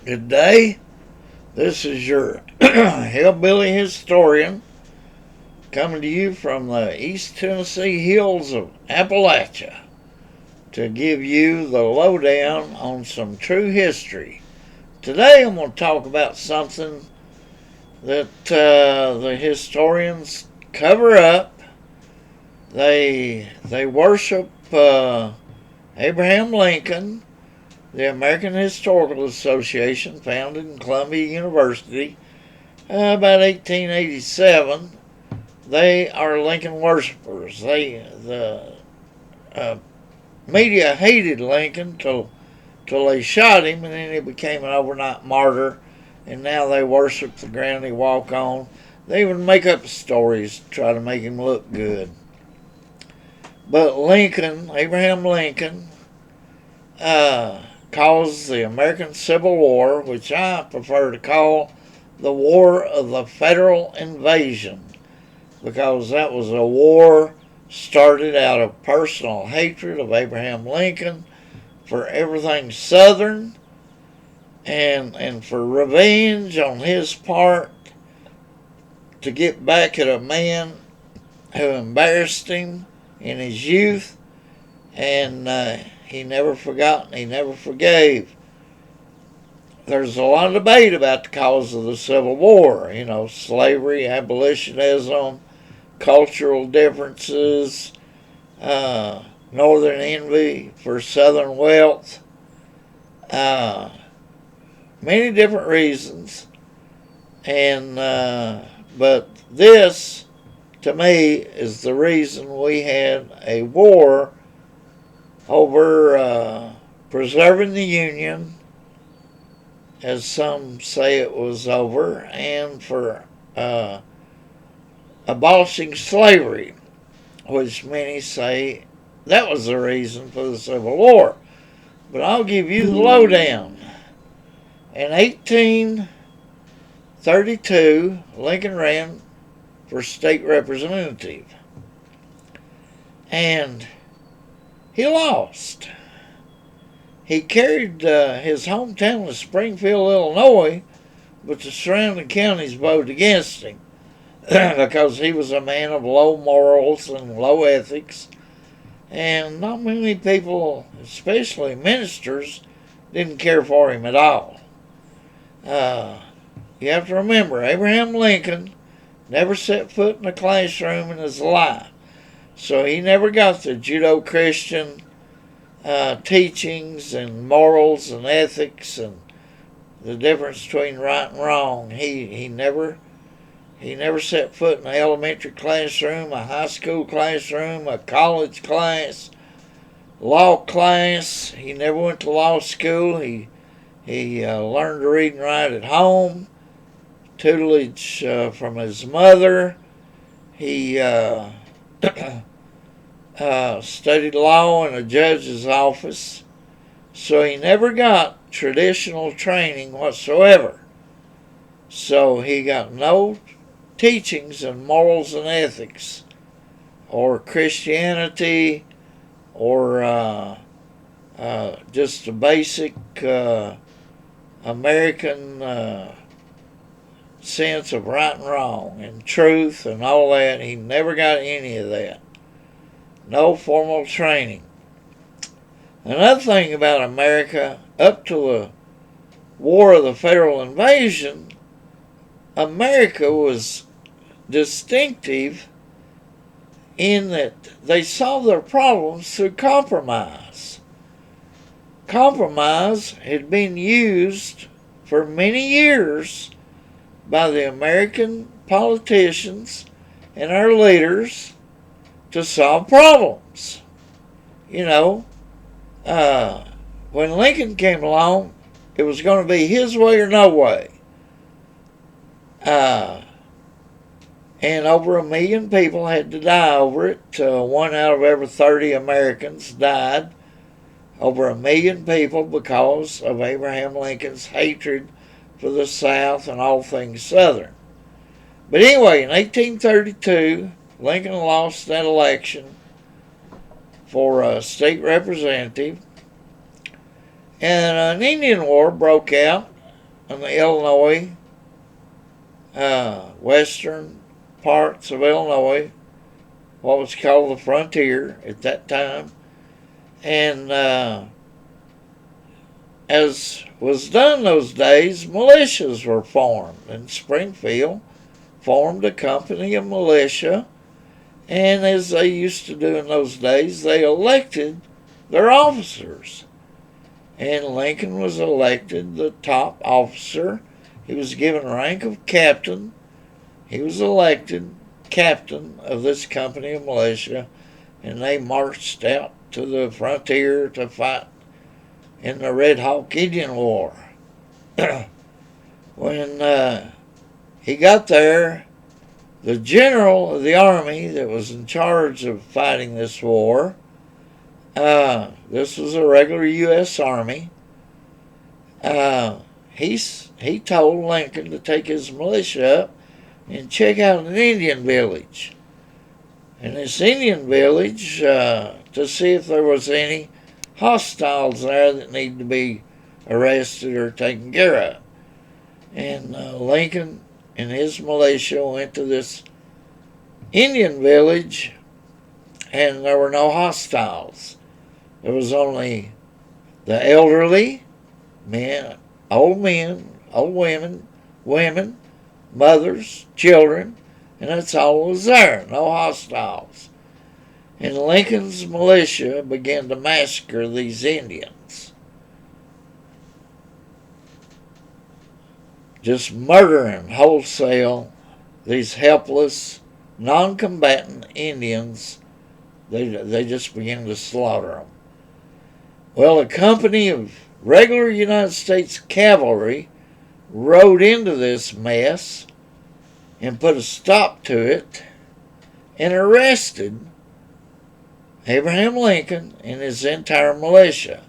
Good day. This is your hillbilly historian coming to you from the East Tennessee hills of Appalachia to give you the lowdown on some true history. Today I'm going to talk about something that the historians cover up. They worship Abraham Lincoln, the American Historical Association, founded in Columbia University about 1887. They are Lincoln worshipers. The uh, media hated Lincoln till they shot him, and then he became an overnight martyr. And now they worship the ground he walked on. They even make up stories to try to make him look good. But Lincoln, Abraham Lincoln, caused the American Civil War, which I prefer to call the War of the Federal Invasion, because that was a war started out of personal hatred of Abraham Lincoln for everything Southern and for revenge on his part to get back at a man who embarrassed him in his youth, and he never forgot and he never forgave. There's a lot of debate about the cause of the Civil War, slavery, abolitionism, cultural differences, northern envy for southern wealth, uh, many different reasons. And but this, to me, is the reason we had a war over preserving the Union, as some say it was over, and for abolishing slavery, which many say that was the reason for the Civil War. But I'll give you the lowdown. In 1832, Lincoln ran for state representative, and he lost. He carried his hometown of Springfield, Illinois, but the surrounding counties voted against him because he was a man of low morals and low ethics, and not many people, especially ministers, didn't care for him at all. You have to remember, Abraham Lincoln never set foot in a classroom in his life, so he never got the Judeo-Christian teachings and morals and ethics and the difference between right and wrong. He never set foot in an elementary classroom, a high school classroom, a college class, law class. He never went to law school. He learned to read and write at home, tutelage from his mother. He studied law in a judge's office, so he never got traditional training whatsoever. So he got no teachings in morals and ethics, or Christianity, or just a basic American sense of right and wrong and truth and all that. He never got any of that. No formal training. Another thing about America, up to the War of the Federal Invasion, America was distinctive in that they solved their problems through compromise. Compromise had been used for many years by the American politicians and our leaders to solve problems. You know, when Lincoln came along, it was going to be his way or no way. And over 1 million people had to die over it. 1 out of every 30 Americans died. Over 1 million people because of Abraham Lincoln's hatred for the South and all things Southern. But anyway, in 1832, Lincoln lost that election for a state representative, and an Indian war broke out in the Illinois, western parts of Illinois, what was called the frontier at that time. And as was done those days, militias were formed. And Springfield formed a company of militia, and as they used to do in those days, they elected their officers. And Lincoln was elected the top officer. He was given rank of captain. He was elected captain of this company of militia, and they marched out to the frontier to fight in the Red Hawk Indian War. When he got there, the general of the army that was in charge of fighting this war, this was a regular U.S. Army, he told Lincoln to take his militia up and check out an Indian village. And this Indian village, to see if there was any hostiles there that needed to be arrested or taken care of. And Lincoln and his militia went to this Indian village, and there were no hostiles. There was only the elderly, men, old women, mothers, children, and that's all that was there, no hostiles. And Lincoln's militia began to massacre these Indians, just murdering wholesale these helpless, non-combatant Indians. They just began to slaughter them. Well, a company of regular United States cavalry rode into this mess and put a stop to it and arrested Abraham Lincoln and his entire militia.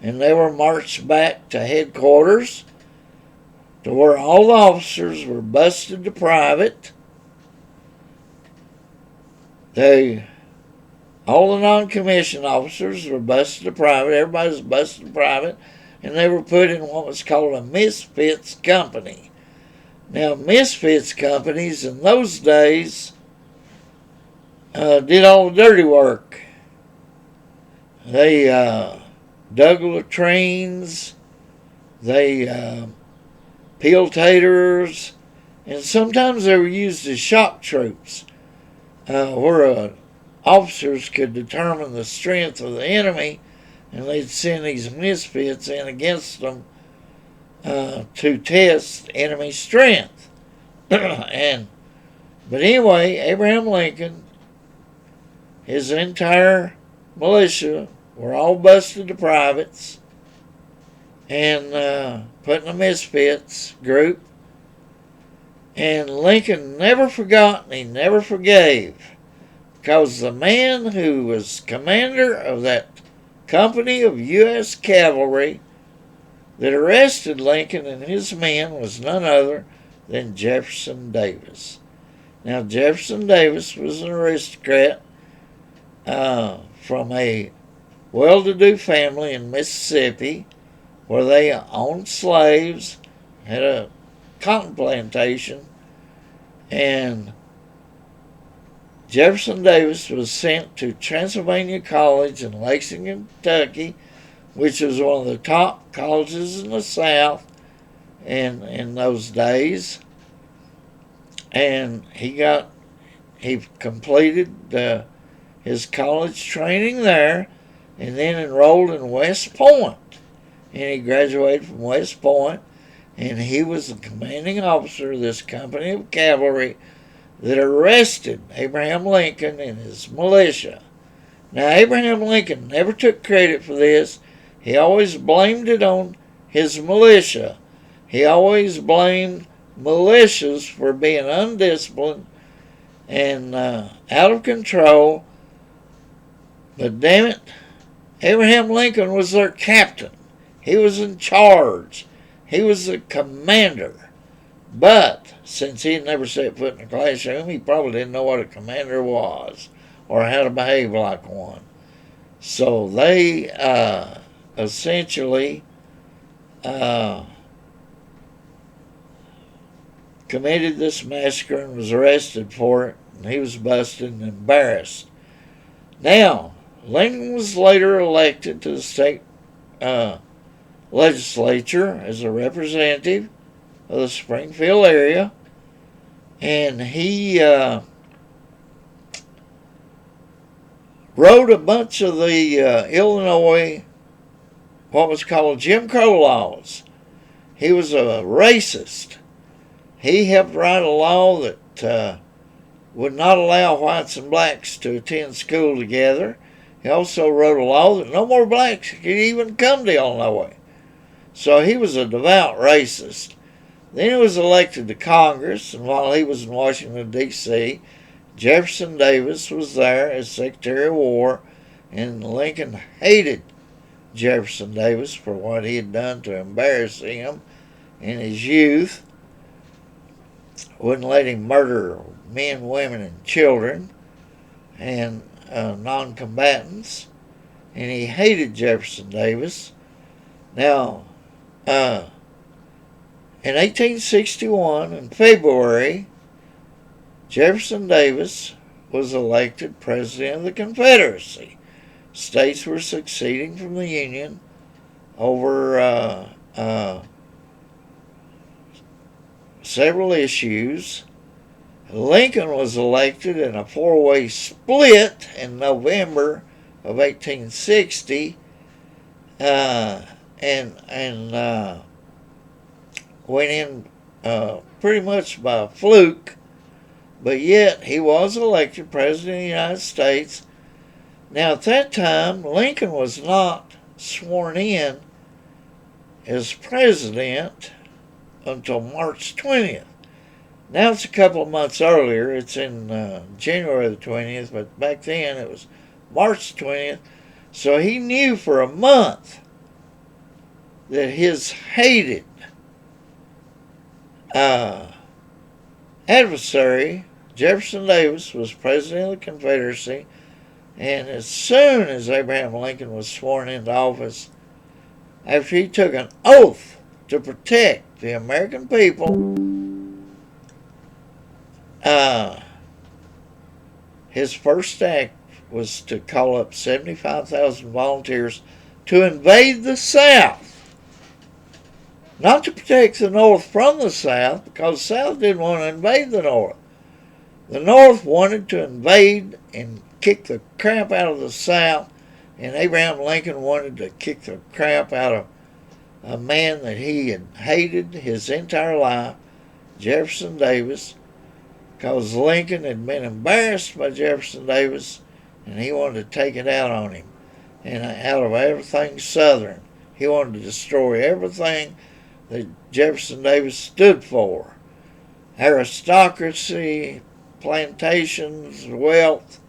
And they were marched back to headquarters, to where all the officers were busted to private. All the non-commissioned officers were busted to private. Everybody was busted to private. And they were put in what was called a misfits company. Now, misfits companies in those days did all the dirty work. They dug latrines, they peeled taters, and sometimes they were used as shock troops, where officers could determine the strength of the enemy, and they'd send these misfits in against them to test enemy strength. But anyway, Abraham Lincoln, his entire militia were all busted to privates and put in a misfits group. And Lincoln never forgot and he never forgave, because the man who was commander of that company of U.S. cavalry that arrested Lincoln and his men was none other than Jefferson Davis. Now, Jefferson Davis was an aristocrat from a well-to-do family in Mississippi, where they owned slaves, had a cotton plantation, and Jefferson Davis was sent to Transylvania College in Lexington, Kentucky, which was one of the top colleges in the South in those days. And he completed his college training there, and then enrolled in West Point. And he graduated from West Point, and he was the commanding officer of this company of cavalry that arrested Abraham Lincoln and his militia. Now, Abraham Lincoln never took credit for this. He always blamed it on his militia. He always blamed militias for being undisciplined and out of control. But damn it, Abraham Lincoln was their captain. He was in charge. He was the commander. But since he had never set foot in a classroom, he probably didn't know what a commander was or how to behave like one. So they essentially committed this massacre and was arrested for it, and he was busted and embarrassed. Now, Lincoln was later elected to the state legislature as a representative of the Springfield area, and he wrote a bunch of the Illinois, what was called Jim Crow laws. He was a racist. He helped write a law that would not allow whites and blacks to attend school together. He also wrote a law that no more blacks could even come to Illinois. So he was a devout racist. Then he was elected to Congress, and while he was in Washington, D.C., Jefferson Davis was there as Secretary of War, and Lincoln hated Jefferson Davis for what he had done to embarrass him in his youth. Wouldn't let him murder men, women, and children, and non-combatants, and he hated Jefferson Davis. Now, in 1861, in February, Jefferson Davis was elected President of the Confederacy. States were seceding from the Union over several issues. Lincoln was elected in a four-way split in November of 1860, and went in pretty much by fluke, but yet he was elected President of the United States. Now, at that time, Lincoln was not sworn in as president until March 20th. Now it's a couple of months earlier. It's in January the 20th, but back then it was March 20th. So he knew for a month that his hated adversary, Jefferson Davis, was President of the Confederacy. And as soon as Abraham Lincoln was sworn into office, after he took an oath to protect the American people, his first act was to call up 75,000 volunteers to invade the South. Not to protect the North from the South, because the South didn't want to invade the North. The North wanted to invade and kick the crap out of the South, and Abraham Lincoln wanted to kick the crap out of a man that he had hated his entire life, Jefferson Davis, because Lincoln had been embarrassed by Jefferson Davis, and he wanted to take it out on him. And out of everything Southern, he wanted to destroy everything that Jefferson Davis stood for. Aristocracy, plantations, wealth,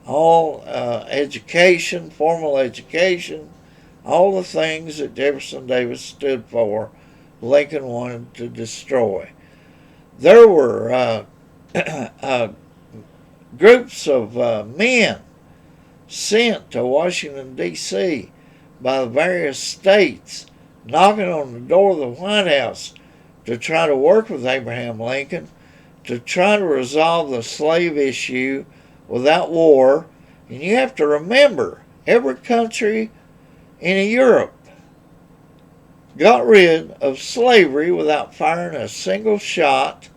all education, formal education, all the things that Jefferson Davis stood for, Lincoln wanted to destroy. There were groups of men sent to Washington, D.C. by the various states, knocking on the door of the White House to try to work with Abraham Lincoln, to try to resolve the slave issue without war. And you have to remember, every country in Europe got rid of slavery without firing a single shot.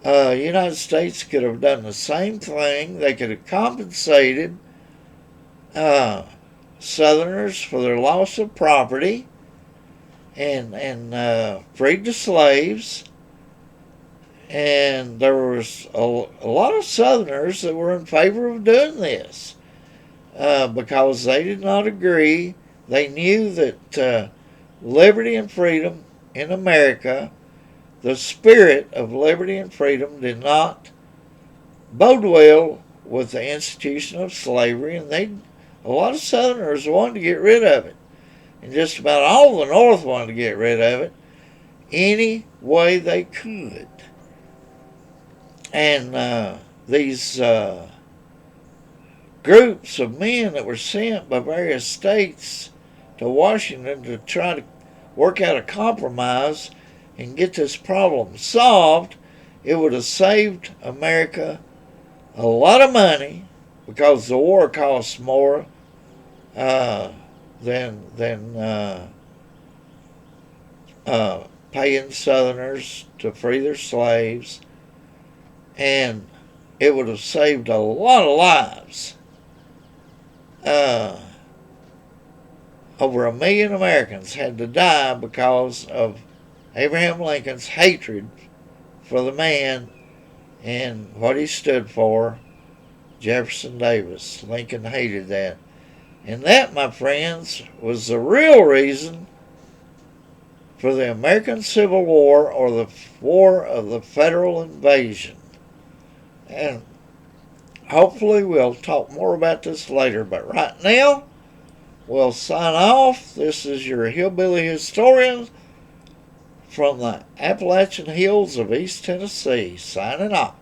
The United States could have done the same thing. They could have compensated Southerners for their loss of property and freed the slaves. And there was a lot of Southerners that were in favor of doing this because they did not agree. They knew that liberty and freedom in America, the spirit of liberty and freedom, did not bode well with the institution of slavery, and a lot of Southerners wanted to get rid of it. And just about all the North wanted to get rid of it any way they could. And these groups of men that were sent by various states to Washington to try to work out a compromise and get this problem solved, it would have saved America a lot of money because the war costs more than paying Southerners to free their slaves, and it would have saved a lot of lives. Over 1 million Americans had to die because of Abraham Lincoln's hatred for the man and what he stood for, Jefferson Davis. Lincoln hated that. And that, my friends, was the real reason for the American Civil War, or the War of the Federal Invasion. And hopefully we'll talk more about this later. But right now, we'll sign off. This is your Hillbilly Historian from the Appalachian Hills of East Tennessee, signing off.